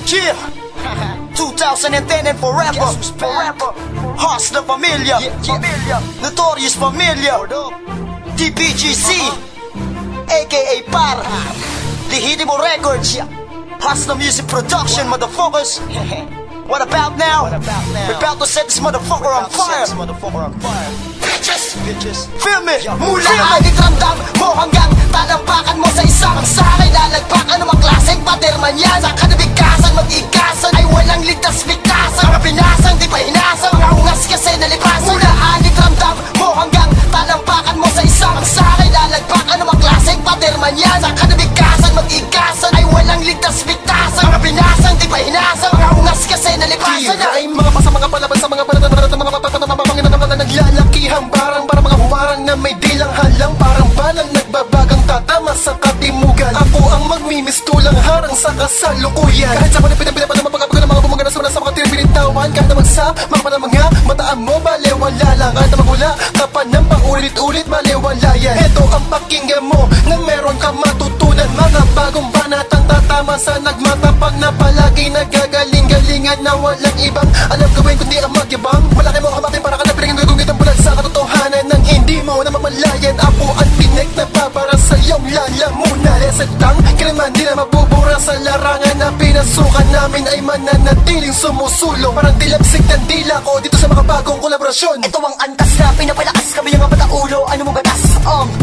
Yeah. 2010 and forever. Hustler Familia. Notorious Familia. DPGC, aka Par. Lehitimo Records. Hustler Music Production, motherfuckers. What about now? We're about to set this motherfucker on fire. Bitches. Feel me? Mula alit ramdam mo hanggang talampakan mo sa isang sakay. Lalagpakan ng mga klaseng paderman yan. Sa kanabigkasan, mag-igasan ay walang ligtas bigkasan. Mga binasang, di pa hinasang. Mga ungas kasi nalipasan. Mula alit ramdam mo hanggang talampakan mo sa isang sakay. Lalagpakan ng mga klaseng paderman yan. Sa kanabigkasan, mag-igasan ay walang ligtas bigkasan. Mga binasang, di pa hinasang. Mga ungas kasi nalipasan. Ay mga pasamang palaban sa mga balatan mga papapapapangin na mga naglalakihang barang para mga humarang na may dilang halang parang balang nagbabagang tatama sa katimugan. Ako ang magmimistulang harang sa kasalukuyan. Kahit sa mga pinapinapan na mapagkapagal ng mga bumagana sa mga tinipinintawan. Kahit naman sa mga panamangha, mataan mo balewala lang. Kahit na magula ka pa ng paulit-ulit balewala yan. Ito ang pakinggan mo na meron ka matutunan. Mga bagong banatang tatama sa nagmatapag na palagi nagagaling-galingan na walang ibang alam gawin kundi ang magyabang. Malaki mo hamakin para ka na pinagagungit ang bulag sa katotohanan ng hindi mo na mamalayan. Ako ang tinik na babara sa iyong lalamunan. Esetang kinaman di na mabubura sa larangan na pinasukan namin ay mananatiling sumusulo. Parang dilapsik ng dila ko dito sa mga bagong kolaborasyon. Ito ang antas na pinapalakas kami yung mga bataulo. Ano mo batas?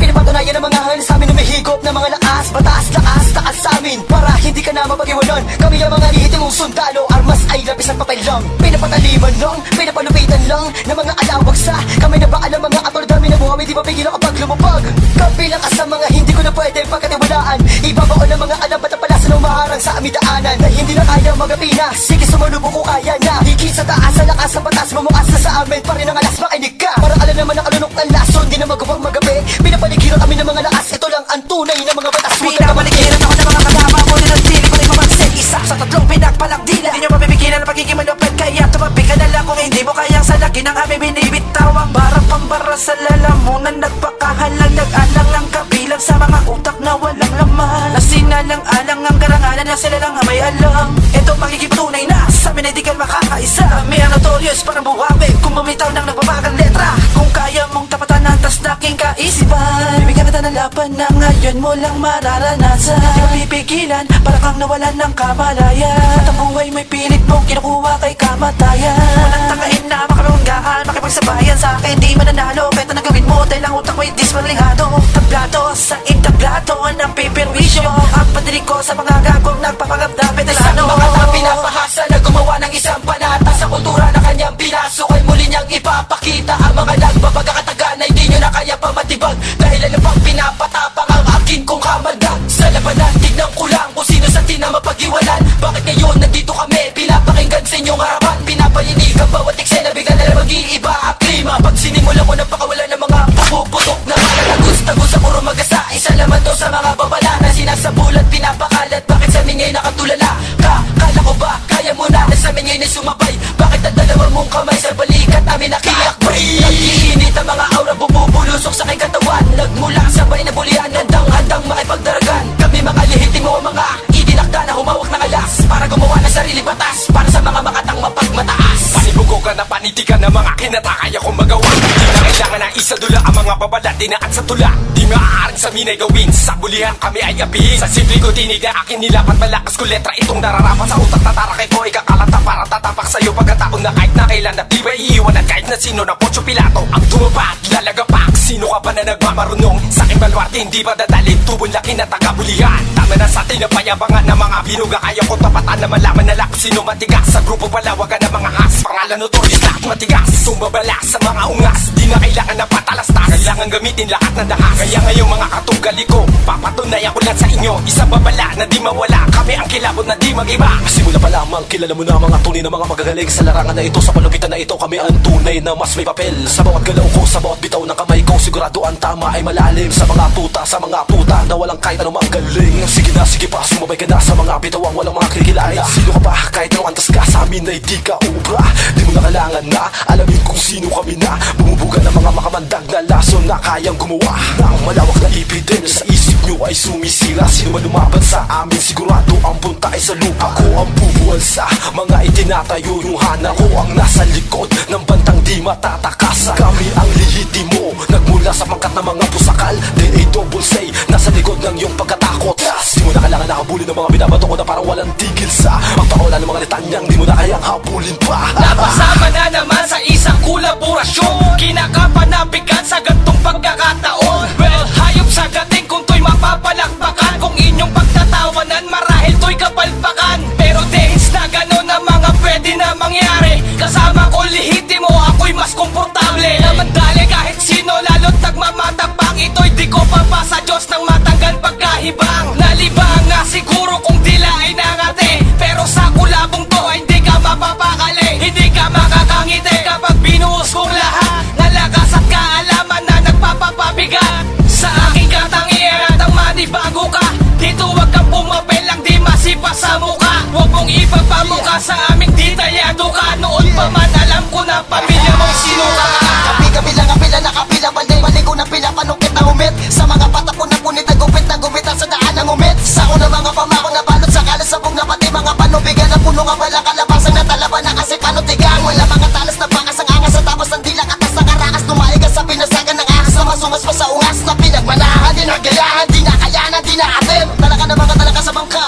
Pinapatunayan ng mga hal sa amin umihigop na mga lakas. Bataas, lakas, taas sa amin para hindi ka na mapag-iwanan. Kami ang mga lihitimong sundalo. Armas ay lapis ng papel lang. Pinapataliman lang, pinapalupitan lang ng mga alawag sa kami na ba alam mga atol dami na buhay di mapigilan kapag lumabag. Kabilang ka sa mga hindi ko na pwede pagkatiwalaan. Ibabaon ng mga alam ba't ang palasan ng maharang sa aming daanan na hindi na kaya magapina. Sige sumalubong kung kaya na. Higit sa taas sa lakas sa batas mamukas na sa amin pa rin ang alas makinig ka. Para alam naman ang alunok ng lason di na magawang magabi. Pinapaligiran kami ng mga lakas. Ito lang ang tunay na mga batas. Pinapaligiran ako ng mga kasama ko din ang tili ko rin mamansin. Isa sa tatlong pinagpalang dila. Hindi nyo mapipigilan ang pagiging malupit. Kaya tumabi ka na lang kung hindi mo kayang salaki ng aming binibitaw. Ang barang pambara sa lalamunan. Nagpakahalang nag-alang ang kabilang sa mga utak na walang laman. Nasinalang-alang ang karangalan na sila lang ang may alam. Ito magiging tunay na sa amin ay di ka makakaisa. May ang notorious parang buwawi kung bumitaw ng nagbabagang letra. Kung kaya mong tapatan ang tas na aking kaisipan. Bibigyan kita ng laban na ngayon mo lang mararanasan. Di mapipigilan para kang nawalan ng kamalayan. At ang buhay may pilit mong kinukuha kay kamatayan. Walang takain na makarunggaan, makipagsabayan sa akin di mananalo. Kahit na gawin mo dahil ang utak mo'y dismalingado. Tablado sa itablado ng pipirwisyo. Ang padilig ko sa mga gagong nagpapagabdapit na Isang mga tang pinapahasa na gumawa ng isang panata sa kultura na kanyang pinasok ay muli niyang ipapakita. Ang mga nagbabagakatagan ay di nyo na kaya pa matibag. Dahil ano pang pinapatapang ang akin kong kamaldag. Sa labanan, tignan ko lang kung sino sa tina mapag-iwanan. Bakit ngayon nandito kami, pinapakinggan sa inyong harapan. Pinapalinig ang bawat eksena, bigla na lang mag-iiba ang klima. Pag sinimulan mo napakawala ng mga puputok na mga tagus-tagus sa puro magasa. Isa naman to sa mga babala na sinasabulat, pinapakalat. Bakit sa amin ngayon nakatulala ka? Kala ko ba kaya mo na sa amin ngayon ay sumabay? Bakit ang dalawa mong kamay sa balikat namin nakiyakbay? Nag-iinit ang mga aura bumubulusok sa aking katawan. Nagmula sabay na bulian, handang-handang makipagdaragan. Kami mga lihiting mo mga idinakda na humawak ng alas para gumawa ng sarili batas para sa mga makatang mapagmataas. Panibugo ka na panitikan ng mga kinatakaya kong magawa. Di na kailangan na isadula ang mga babala, dinaan sa tula. Di maaaring sa minay gawin, sa bulihan kami ay abihin. Sa simple ko tinig na akin nilapat malakas ko letra. Itong nararapat sa utak tatarakay ko, ikakalata para tatapak sa'yo pagkataon na kahit na kailan na di ba iiwanan. Kahit na sino na Poncio Pilato ang tumapat, lalagapak. Sino ka ba na nagmamarunong sa aking baluarte? Hindi ba dadalhin tubon laki na tagabulihan? Tama na sa atin ang payabangan ng mga binuga. Kaya ko tapatan na malaman na lang sino matigas. Sa grupo palawagan ng mga has, pangalan notorious lahat matigas. Itong babala sa mga ungas, di na kailangan na patalastas. Kailangan gamitin lahat ng dahas. Kaya ngayong mga katugali ko, papatunayan ko lang sa inyo isang babala na di mawala. Kami ang kilabot na di mag-iba. Simula pa lamang kilala mo na mga tunay na mga magagaling sa larangan na ito. Sa palupitan na ito kami ang tunay na mas may papel. Sa bawat galaw ko, sa bawat bitaw ng kamay ko, sigurado ang tama ay malalim. Sa mga tuta, sa mga puta na walang kahit anumang galing. Sige na, sige pa, sumabay ka na sa mga bitawang walang mga kikilala. Sino ka ba? Kahit anong antas ka sa amin ay di ka ubra. Di mo na kailangan na alamin kung sino kami na. Bumubuga ng mga makamandag na lason na kayang gumawa ng malawak na evidence. Sa isip nyo ay sumisira. Sino man lumaban sa amin, sigurado ang punta ay sa lupa. Ako ang bubuwal sa mga itinatayo yung hana ko ang nasa likod ng bantang di matatakasan. Kami ang lihitimo, nagmula sa pangkat ng mga pusakal. DNA double say, nasa likod ng iyong pagkatakot. Di mo na kailangan nakabulin ng mga binabato ko na parang walang tigil sa pagpakulan ng mga litanyang di mo na kayang habulin pa. Napasama na naman sa isang kolaborasyon, kinakapanabigan sa gantong pagkakataon. Well, hayop sa gating kung to'y mapapalakpakan, kung inyong pagtatawanan marahil to'y kapalpakan. Pero dehins na gano'n na mga pwede na mangyari. Kasama ko lihitimo, ako'y mas komportable na mandali kahit sino, lalo't nagmamatapang. Ito'y di ko papasa Diyos nang matanggal pagkahibang. Nalibang na siguro kung dilain ang ate, pero sa kulabong to ay hindi ka mapapakali, hindi ka makakangiti kapag binuhos kong lahat na lakas at kaalaman na nagpapapabigat sa aking katangian at ang manibago ka. Dito wag kang pumapel lang di masipa sa muka. Huwag mong ipapamuka sa aming ditayado ka. Noon pa man alam ko na pamilya mong sino ka. Kapi-kapi lang ang pila, nakapila balik ko na pinapanungkit na umit sa mga patak ko na punit na gupit sa daan ng umit. Sa ko na mga pamako na balot sa kalas sabong na pati mga panubigan na puno nga walang kalabasan na talaban na kasi panutigang. Wala mga talas na bakas ang angas sa tapos ng dila katas ng karakas. Tumaigas sa pinasagan ng ahas na masungas pa sa ungas na pinagmanahan. Di nagayahan, di nakayanan, di naatin. Talaka na mga talaka sa bangka,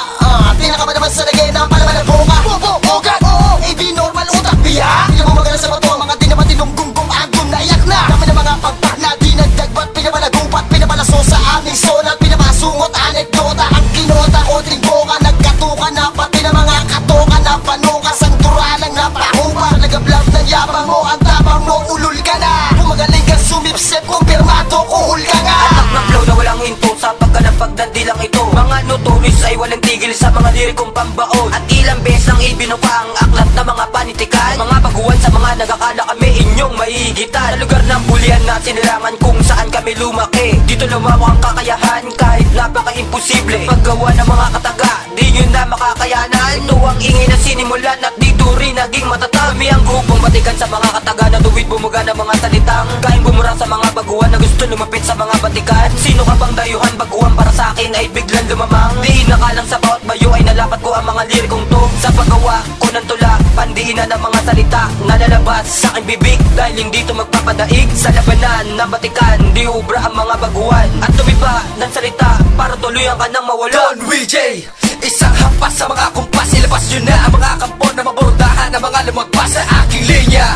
di na ka ba naman sa lagay ng palaman ng bunga. Bugat, oo, hindi normal utak biya. Hindi mo magana sa bato ang mga di naman tinunggong agum na iyak na. Kami na mga pagpahna, di nagdagbat, pinapalagupat, pinapalaso sa aming sonat, pinapasungot, anekdota, ang kinota, kodring boka, nagkatuka na pati na mga katoka na panukas, ang turalang napahupa. Nagablab ng yabang mo, ang tabang mo, ulul ka na. Kung magaling kang sumipsip, kumpirmado, kuhul ka nga. Atak ng flow na walang hinto sa pagkanapagdandi lang ito. Mga notorious ay walang tigil sa mga lirikong pambaon. At ilang beses nang ibinuka ang aklat na mga panitikan. Mga baguhan sa mga nagakala kami inyong maihigitan. Sa lugar ng bulian na sinilangan kung saan kami lumaki. Dito lumawak ang kakayahan kahit napaka-imposible. Paggawa ng mga kataga, di nyo na makakayanan. Ito ang ingay na sinimulan at dito rin naging matatag. Kami ang grupong batikan sa mga kataga na duwid bumuga ng mga salitang kain bumura sa mga baguhan na gusto lumapit sa mga batikan. Sino ka bang dayuhan baguhan para sa akin ay biglang lumamang. Di nakalang sa bawat bayo ay nalapat ko ang mga lirikong to. Sa paggawa ko ng tula, pandiinan ng mga salita na lalabas sa aking bibig. Dahil hindi ito magpapadaig sa labanan ng batikan. Di ubra ang mga baguhan at lumiba ng salita para tuluyan ka nang mawala. Don WJ, isang hampas sa mga kumpas. Ilabas nyo na ang mga kampon na mabordahan ng mga lumagpas sa aking linya.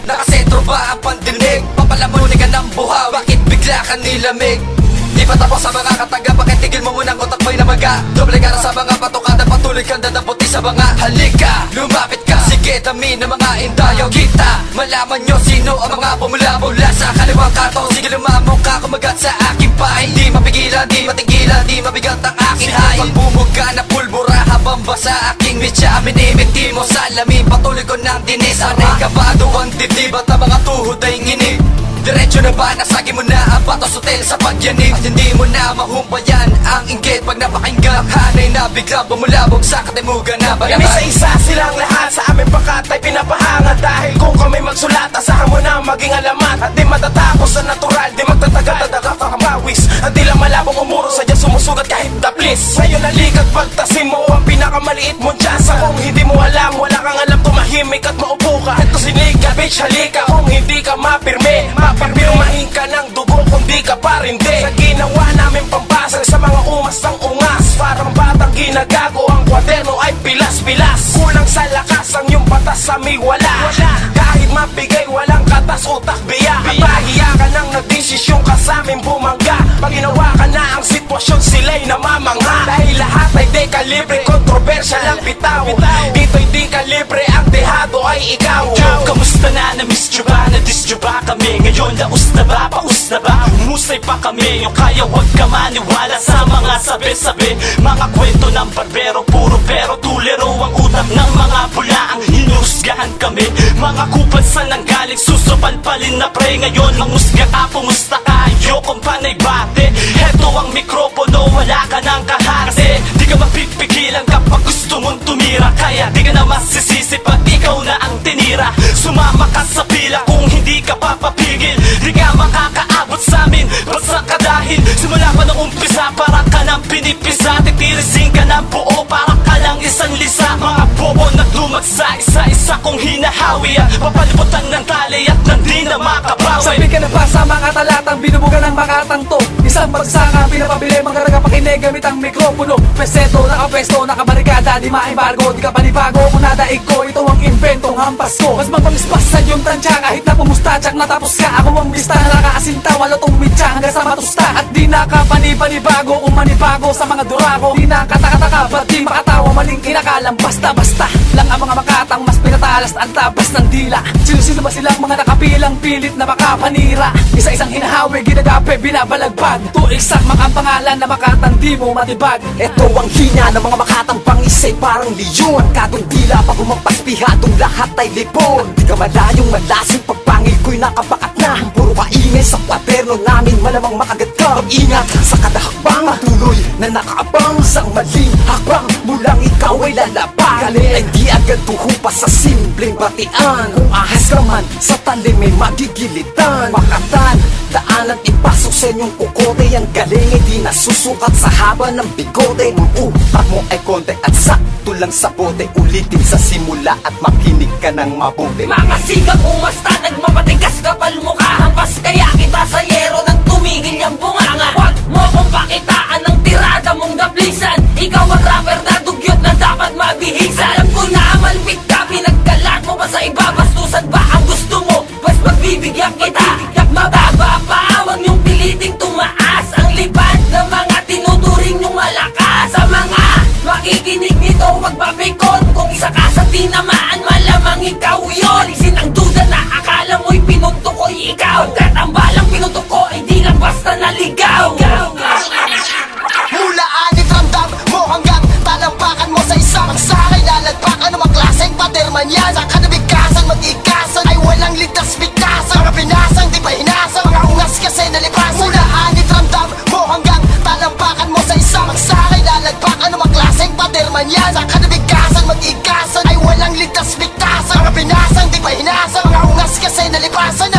Nakasentro ba ang pandinig? Papalamunin ka ng buha, bakit bigla ka nilamig? Di pa tapos sa mga kataga, bakit tigil mo munang utak mo'y namaga? Doble ka na sa mga patukada, patuloy kang dadaputi sa mga halika. Lumapit ka, sige dami ng mga indayaw kita. Malaman nyo sino ang mga pumula-mula sa kaliwang kato. Sige lumamong ka, kumagat sa aking pahay. Di mapigilan, di matigilan, di mabigat ang aking hay. Pagbumuga na pulbura habang basa aking mitya. Minimiti mo sa lamin, patuloy ko ng dinis. Sanay ka ba doon dibdib at ang mga tuhod ay nginig? Diretso na ba, nasagi mo na ang batos hotel sa pagyanig? At hindi mo na mahumpayan ang inggit pag napakinggan. Hanay na biglang bumulabog sa katimugan na Kami sa isa silang lahat sa aming pakat ay pinapahanga. Dahil kung kami magsulat, asahan mo na maging alamat. At di matatapos sa natural, di magtatagal at nakakapawis. At di lang malabong umuro, sadya sumusugat kahit daplis. Ngayon nalikag pagtasim mo ang pinakamaliit mong tsansa. Kung hindi mo alam, wala kang alam, tumahimik at maupo ka. Ito sinika, bitch, halika. Kung hindi ka mapirme, mapirmahin ka ng dugo kung di ka parinde. Sa ginawa namin pambasag sa mga umas ng ungas. Parang batang ginagago, ang kwaderno ay pilas-pilas. Kulang sa lakas ang iyong batas sa may wala. Kahit mabigay walang katas utak biya. At pahiya ka nang nagdesisyon ka sa aming bumangga. Pag ginawa ka na ang sitwasyon, sila'y namamangha. Dahil lahat ay di kalibre, kontrobersya lang bitaw. Dito'y di kalibre, ang dehado ay ikaw. Kamusta na, na-miss nyo ba? Na-diss nyo ba kami? Ngayon naus na ba? Paus na ba? Humusay pa kami. Yung kaya wag ka maniwala sa mga sabi-sabi. Mga kwento ng barbero, puro pero tulero. Ang utak ng mga pula ang hinusgahan kami. Mga kupal sa nanggaling, susupalpalin na pre. Ngayon mangusga ka, pumusta ka? Ayokong panay bate. Heto ang mikropono, wala ka ng kahate. Di ka mapipigilan kapag gusto mong tumira. Kaya di ka na masisisi pag ikaw na ang tinira. Sumama ka sa pila kung hindi ka papapigil. Di ka makakaabot sa amin, basta ka dahil simula pa nung umpisa, para ka nang pinipisa. Titirisin ka ng buo, para ka lang isang lisa. Mga bobo naglulong hawi At papalibutan ng tali at nandi na makabawi Sabi ka na ba sa mga talatang binubugan ng makatang to? Isang pagsaka, pinapabili, mga nagapakinig gamit ang mikropono. Peseto, nakapwesto, nakabarikada, di maimbargo, di ka panibago. Kung nadaig ko, ito ang inventong hampas ko. Mas mapangispasan yung tansya, kahit na pumustadyak natapos ka. Ako ang bista, nakaasinta, wala tong mitya hanggang sa matusta. At di nakapani-panibago, kung manibago sa mga durako. Di nakataka-taka, ba't di makatawa, maling kinakalam. Basta-basta lang ang mga makatang mas pinatalas ang tabas ng dila. Sino-sino ba silang mga nakapilang pilit na makapanira? Isa-isang hinahawi, ginagape, binabalagbag. Tuigsak ang pangalan na makatang di mo matibag. Ito ang hinya ng mga makatang pangisay parang leyon. Kadong dila pag umampas pihadong lahat ay lipon. Di ka malayong malasing pagpangil ko'y nakabakat na. Puro kaingay sa kwaterno namin malamang makagat ka. Mag-ingat sa kada hakbang, tuloy na nakaabang. Sang maling hakbang mulang ikaw ay lalabang. Ay di agad tuhupa sa simpleng batian. Kung ahas ka man sa talim may magigilitan. Makatan, daanan ipasok sa inyong kukote. Ang galing ay di nasusukat sa haba ng bigote. Ang utak mo ay konti at sakto lang sa bote. Ulitin sa simula at makinig ka ng mabuti. Mga sigang umasta, nagmamatigas kapal mukha. Hampas kaya kita sa yero nang tumigil yung bunganga. Huwag mo kong pakitaan ng tirada mong daplisan. Ikaw ang rapper na dugyot na dapat mabihisan. Alam ko na malpit ka, pinagkalat mo ba sa iba? Bastusan ba ang gusto mo? Mas magbibigyan kita. Mababa pa, huwag niyong piliting tumaas. Ang libad ng mga tinuturing niyong malakas. Sa mga makikinig nito, magbabikon. Kung isa ka sa tinamaan, malamang ikaw yun. Alisin ang duda na akala mo'y pinunto ko'y ikaw. Pagkat ang balang pinunto ko ay di lang basta naligaw. Mula anit ramdam mo hanggang talampakan mo sa isang sakay. Lalagpakan ng mga klaseng paderman yan. Sa kanabigkasan, mag-ikasan ay walang ligtas-bigtasan. Mga pinasang di pa hinasa, mga ungas kasi nalipasan. Mula anit ramdam mo hanggang talampakan mo sa isang sakay. Lalagpakan ng mga klaseng paderman yan. Sa kanabigkasan, mag-ikasan ay walang ligtas-bigtasan. Mga pinasang di pa hinasa, mga ungas kasi nalipasan.